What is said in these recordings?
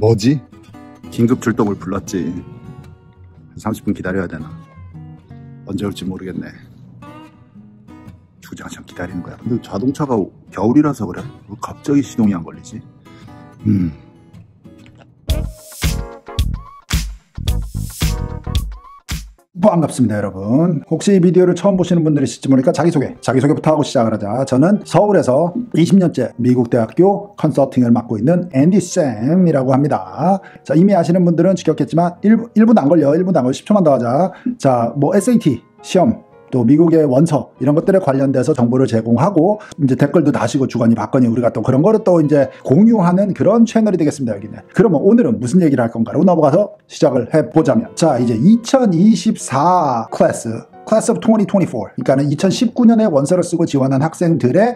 뭐지? 긴급 출동을 불렀지. 30분 기다려야 되나? 언제 올지 모르겠네. 주장창 기다리는 거야. 근데 자동차가 겨울이라서 그래? 왜 갑자기 시동이 안 걸리지? 반갑습니다 여러분. 혹시 이 비디오를 처음 보시는 분들이 있을지 모르니까 자기소개부터 하고 시작을 하자. 저는 서울에서 20년째 미국 대학교 컨설팅을 맡고 있는 앤디 쌤이라고 합니다. 자, 이미 아시는 분들은 지켰겠지만 1분도 안 걸려. 1분도 안 걸려. 10초만 더 하자. 자, 뭐 SAT 시험, 또 미국의 원서 이런 것들에 관련돼서 정보를 제공하고 이제 댓글도 다시고 주거니 받거니 우리가 또 그런 거를 또 이제 공유하는 그런 채널이 되겠습니다. 여기는. 그러면 오늘은 무슨 얘기를 할 건가로 넘어가서 시작을 해보자면, 자, 이제 2024 클래스 of 2024, 그러니까는 2019년에 원서를 쓰고 지원한 학생들의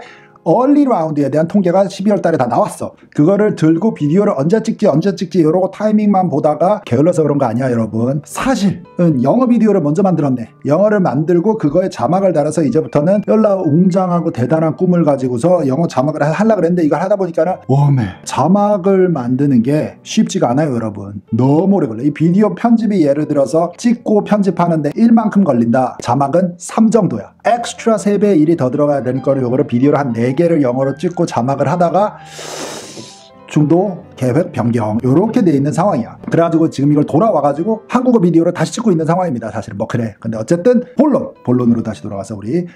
얼리 라운드에 대한 통계가 12월 달에 다 나왔어. 그거를 들고 비디오를 언제 찍지 이러고 타이밍만 보다가 게을러서 그런 거 아니야 여러분. 사실은 영어 비디오를 먼저 만들었네. 영어를 만들고 그거에 자막을 달아서 이제부터는 열라 웅장하고 대단한 꿈을 가지고서 영어 자막을 하려고 그랬는데 이걸 하다 보니까는 오메, 자막을 만드는 게 쉽지가 않아요 여러분. 너무 오래 걸려. 이 비디오 편집이 예를 들어서 찍고 편집하는데 1만큼 걸린다. 자막은 3 정도야. 엑스트라 3배의 일이 더 들어가야 되는 거를 요거를 비디오를 한 4개를 영어로 찍고 자막을 하다가 중도 계획 변경 요렇게 돼 있는 상황이야. 그래가지고 지금 이걸 돌아와가지고 한국어 비디오를 다시 찍고 있는 상황입니다. 사실은 뭐 그래. 근데 어쨌든 본론으로 다시 돌아가서 우리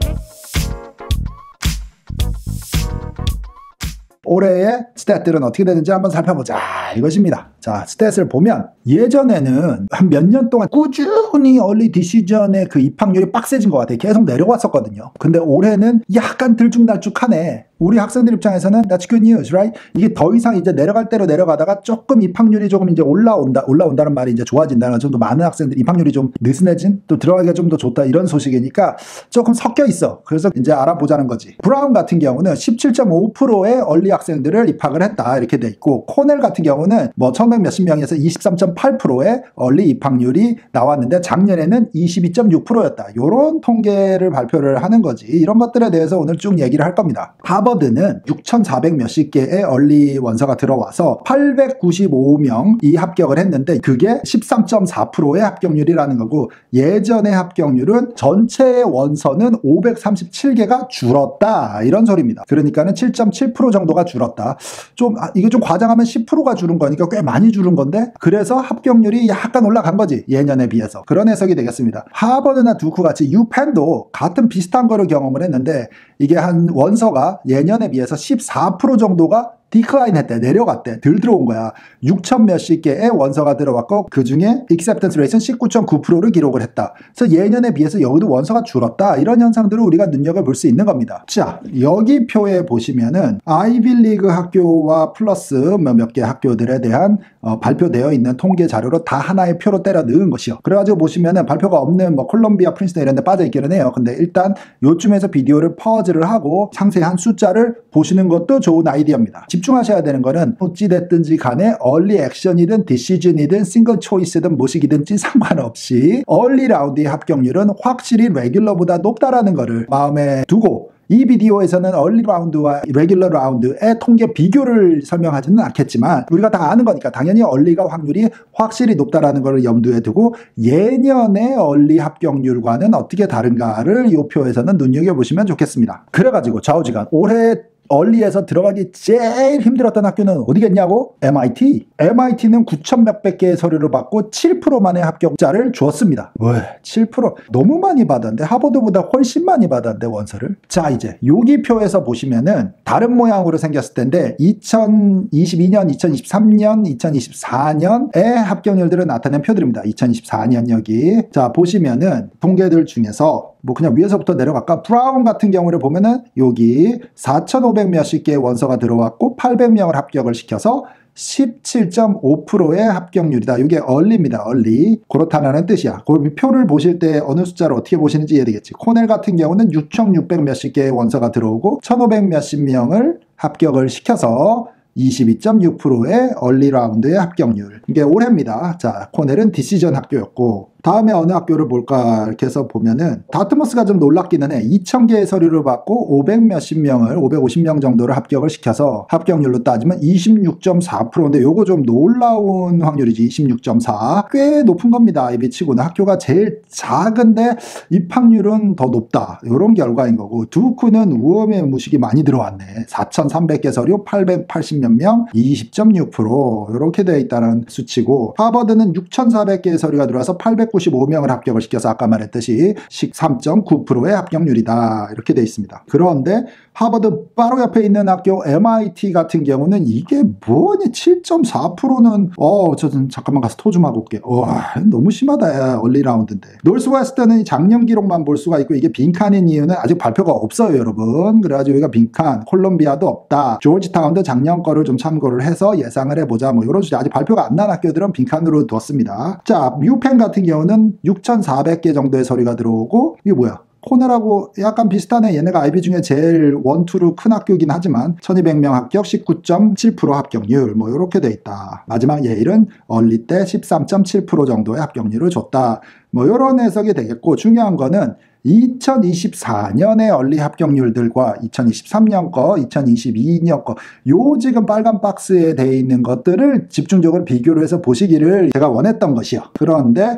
올해의 스탯들은 어떻게 되는지 한번 살펴보자 이것입니다. 자, 스탯을 보면 예전에는 한 몇 년 동안 꾸준히 얼리 디시전의 그 입학률이 빡세진 것 같아요. 계속 내려왔었거든요. 근데 올해는 약간 들쭉날쭉하네. 우리 학생들 입장에서는 that's good news, right? 이게 더 이상 이제 내려갈 대로 내려가다가 조금 입학률이 조금 이제 올라온다는 말이 이제 좋아진다는, 좀 더 많은 학생들 입학률이 좀 느슨해진, 또 들어가기가 좀 더 좋다 이런 소식이니까 조금 섞여 있어. 그래서 이제 알아보자는 거지. 브라운 같은 경우는 17.5%의 얼리 학생들을 입학을 했다 이렇게 돼 있고, 코넬 같은 경우는 뭐 1100 몇십 명에서 23.8%의 얼리 입학률이 나왔는데 작년에는 22.6%였다. 이런 통계를 발표를 하는 거지. 이런 것들에 대해서 오늘 쭉 얘기를 할 겁니다. 하버드는 6,400 몇십 개의 얼리 원서가 들어와서 895명이 합격을 했는데 그게 13.4%의 합격률이라는 거고, 예전의 합격률은 전체의 원서는 537개가 줄었다 이런 소리입니다. 그러니까는 7.7% 정도가 줄었다. 이게 좀 과장하면 10%가 줄은 거니까 꽤 많이 줄은 건데, 그래서 합격률이 약간 올라간 거지 예년에 비해서. 그런 해석이 되겠습니다. 하버드나 두크 같이 유펜도 같은 비슷한 거를 경험을 했는데 이게 한 원서가 예년에 비해서 14% 정도가 디클라인 했대, 내려갔대, 덜 들어온 거야. 6천 몇십 개의 원서가 들어왔고 그 중에 acceptance rate는 19.9%를 기록을 했다. 그래서 예년에 비해서 여기도 원서가 줄었다. 이런 현상들을 우리가 눈여겨볼 수 있는 겁니다. 자, 여기 표에 보시면은 아이빌리그 학교와 플러스 몇 개 학교들에 대한 발표되어 있는 통계 자료로 다 하나의 표로 때려 넣은 것이요. 그래가지고 보시면은 발표가 없는 뭐 콜롬비아, 프린스턴 이런 데 빠져 있기는 해요. 근데 일단 요쯤에서 비디오를 퍼즐을 하고 상세한 숫자를 보시는 것도 좋은 아이디어입니다. 집중하셔야 되는 거는 어찌됐든지 간에 얼리 액션이든 디시즌이든 싱글 초이스든 뭐시기든지 상관없이 얼리 라운드의 합격률은 확실히 레귤러보다 높다라는 거를 마음에 두고, 이 비디오에서는 얼리 라운드와 레귤러 라운드의 통계 비교를 설명하지는 않겠지만 우리가 다 아는 거니까 당연히 얼리가 확률이 확실히 높다라는 걸 염두에 두고 예년의 얼리 합격률과는 어떻게 다른가를 이 표에서는 눈여겨보시면 좋겠습니다. 그래가지고 좌우지간 올해 얼리에서 들어가기 제일 힘들었던 학교는 어디겠냐고? MIT는 9천 몇백 개의 서류를 받고 7%만의 합격자를 주었습니다. 왜? 7%? 너무 많이 받았는데, 하버드보다 훨씬 많이 받았는데 원서를. 자, 이제 여기 표에서 보시면은 다른 모양으로 생겼을 텐데 2022년, 2023년, 2024년의 합격률들을 나타낸 표들입니다. 2024년 여기. 자, 보시면은 통계들 중에서 뭐 그냥 위에서부터 내려갈까? 브라운 같은 경우를 보면은 여기 4,500 몇십 개의 원서가 들어왔고 800명을 합격을 시켜서 17.5%의 합격률이다. 이게 얼리입니다. 얼리. 그렇다는 뜻이야. 그 표를 보실 때 어느 숫자를 어떻게 보시는지 이해되겠지. 코넬 같은 경우는 6,600 몇십 개의 원서가 들어오고 1,500 몇십 명을 합격을 시켜서 22.6%의 얼리 라운드의 합격률. 이게 올해입니다. 자, 코넬은 디시전 학교였고, 다음에 어느 학교를 볼까 이렇게 해서 보면은 다트머스가 좀 놀랍기는 해. 2,000개의 서류를 받고 500 몇십 명을 550명 정도를 합격을 시켜서 합격률로 따지면 26.4%인데 요거 좀 놀라운 확률이지. 26.4. 꽤 높은 겁니다. IB 치고는. 학교가 제일 작은데 입학률은 더 높다. 이런 결과인 거고, 두크는 우음의 무식이 많이 들어왔네. 4,300개 서류 880몇 명 20.6% 이렇게 되어 있다는 수치고, 하버드는 6,400개의 서류가 들어와서 895명을 합격을 시켜서 아까 말했듯이 13.9%의 합격률이다 이렇게 되어 있습니다. 그런데 하버드 바로 옆에 있는 학교 MIT 같은 경우는 이게 뭐니 7.4%는 저 잠깐만 가서 토 좀 하고 올게. 와 너무 심하다. 얼리 라운드인데. 노스웨스턴은 작년 기록만 볼 수가 있고, 이게 빈칸인 이유는 아직 발표가 없어요 여러분. 그래가지고 여기가 빈칸. 콜롬비아도 없다. 조지타운도 작년 거를 좀 참고를 해서 예상을 해보자 뭐 이런 식으로 아직 발표가 안 난 학교들은 빈칸으로 뒀습니다. 자, 유펜 같은 경우는 6,400개 정도의 서류가 들어오고, 이게 뭐야? 코넬하고 약간 비슷하네. 얘네가 IB 중에 제일 1, 2로 큰 학교이긴 하지만 1200명 합격 19.7% 합격률 뭐 이렇게 돼 있다. 마지막 예일은 얼리 때 13.7% 정도의 합격률을 줬다. 뭐 이런 해석이 되겠고, 중요한 거는 2024년의 얼리 합격률들과 2023년 거, 2022년 거, 요 지금 빨간 박스에 돼 있는 것들을 집중적으로 비교를 해서 보시기를 제가 원했던 것이요. 그런데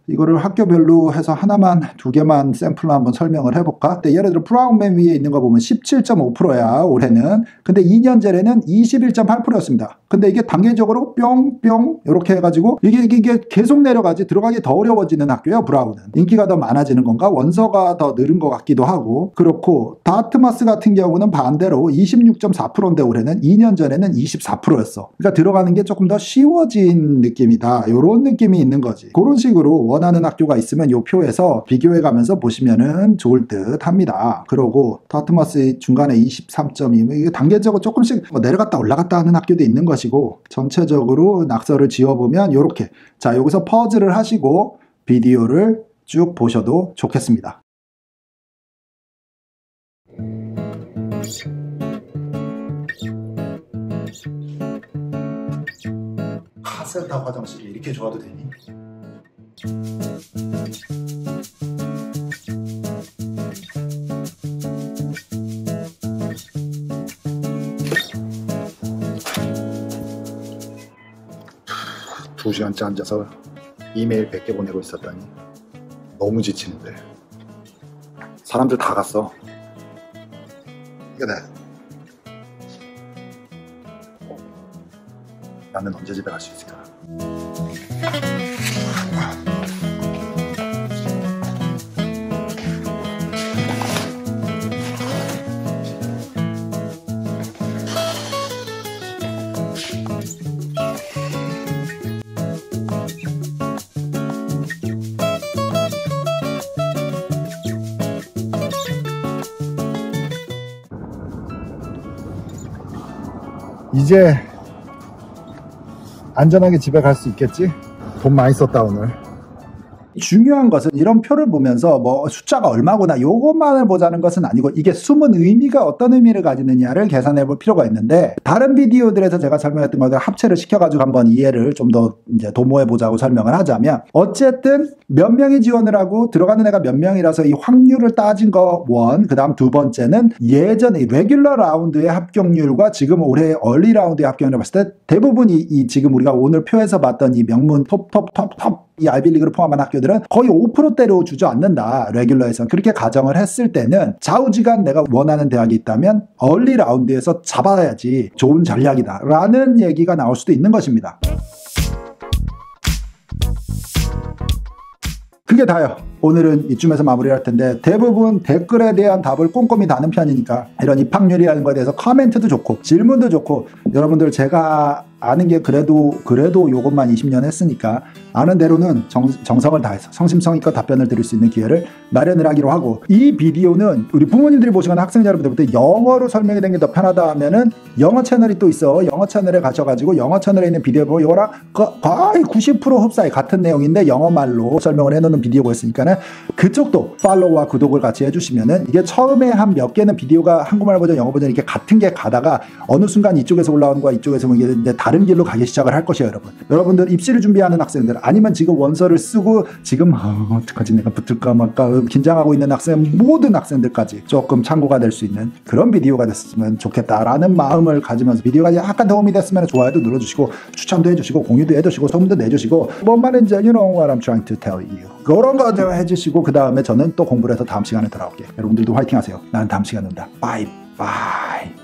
이거를 학교별로 해서 하나만, 두 개만 샘플로 한번 설명을 해볼까? 예를 들어 브라운맨 위에 있는 거 보면 17.5%야 올해는. 근데 2년 전에는 21.8%였습니다. 근데 이게 단계적으로 뿅뿅 이렇게 해가지고 이게 계속 내려가지, 들어가기 더 어려워지는 학교예요. 브라운은 인기가 더 많아지는 건가, 원서가 더 늘은 것 같기도 하고. 그렇고 다트머스 같은 경우는 반대로 26.4%인데 올해는 2년 전에는 24%였어. 그러니까 들어가는 게 조금 더 쉬워진 느낌이다. 이런 느낌이 있는 거지. 그런 식으로 원하는 학교가 있으면 이 표에서 비교해 가면서 보시면은 좋을 듯 합니다. 그러고 다트머스 중간에 23.2, 이게 단계적으로 조금씩 내려갔다 올라갔다 하는 학교도 있는 것이고, 전체적으로 낙서를 지어보면 이렇게, 자 여기서 퍼즐을 하시고 비디오를 쭉 보셔도 좋겠습니다. 카센터 화장실이 이렇게 좋아도 되니? 두 시간째 앉아서 이메일 100개 보내고 있었더니 너무 지치는데. 사람들 다 갔어. 이게 나는 언제 집에 갈 수 있을까? 이제 안전하게 집에 갈 수 있겠지? 돈 많이 썼다 오늘. 중요한 것은 이런 표를 보면서 뭐 숫자가 얼마구나 요것만을 보자는 것은 아니고, 이게 숨은 의미가 어떤 의미를 가지느냐를 계산해 볼 필요가 있는데, 다른 비디오들에서 제가 설명했던 것들 합체를 시켜가지고 한번 이해를 좀 더 이제 도모해 보자고 설명을 하자면, 어쨌든 몇 명이 지원을 하고 들어가는 애가 몇 명이라서 이 확률을 따진 거 원, 그 다음 두 번째는 예전에 레귤러 라운드의 합격률과 지금 올해 얼리 라운드의 합격률을 봤을 때 대부분이 이 지금 우리가 오늘 표에서 봤던 이 명문 톱 이 아이비리그를 포함한 학교들은 거의 5%대로 주저앉는다. 레귤러에서는. 그렇게 가정을 했을 때는 좌우지간 내가 원하는 대학이 있다면 얼리 라운드에서 잡아야지 좋은 전략이다 라는 얘기가 나올 수도 있는 것입니다. 그게 다요. 오늘은 이쯤에서 마무리할 텐데, 대부분 댓글에 대한 답을 꼼꼼히 다는 편이니까 이런 입학률이라는 거에 대해서 코멘트도 좋고 질문도 좋고, 여러분들 제가 아는 게 그래도 요것만 20년 했으니까 아는 대로는 정성을 다해서 성심성의껏 답변을 드릴 수 있는 기회를 마련을 하기로 하고, 이 비디오는 우리 부모님들이 보시거나 학생자 여러분들부터 영어로 설명이 된 게 더 편하다 하면은 영어 채널이 또 있어. 영어 채널에 가셔가지고 영어 채널에 있는 비디오 보고 이거랑 거의 90% 흡사해. 같은 내용인데 영어말로 설명을 해놓는 비디오가 있으니까는 그쪽도 팔로우와 구독을 같이 해주시면은, 이게 처음에 한 몇 개는 비디오가 한국말 버전, 영어 버전 이렇게 같은 게 가다가 어느 순간 이쪽에서 올라오는 거와 이쪽에서 이게 이제 다른 길로 가기 시작을 할 것이에요, 여러분. 여러분들 입시를 준비하는 학생들, 아니면 지금 원서를 쓰고 지금 어떡하지 내가 붙을까 말까 긴장하고 있는 학생, 모든 학생들까지 조금 참고가 될 수 있는 그런 비디오가 됐으면 좋겠다라는 마음을 가지면서, 비디오가 약간 도움이 됐으면 좋아요도 눌러주시고 추천도 해주시고 공유도 해주시고 소문도 내주시고, 뭔 말인지 you know what I'm trying to tell you, 그런 거 해주시고, 그 다음에 저는 또 공부를 해서 다음 시간에 돌아올게요. 여러분들도 화이팅 하세요. 나는 다음 시간에 온다. 바이 바이.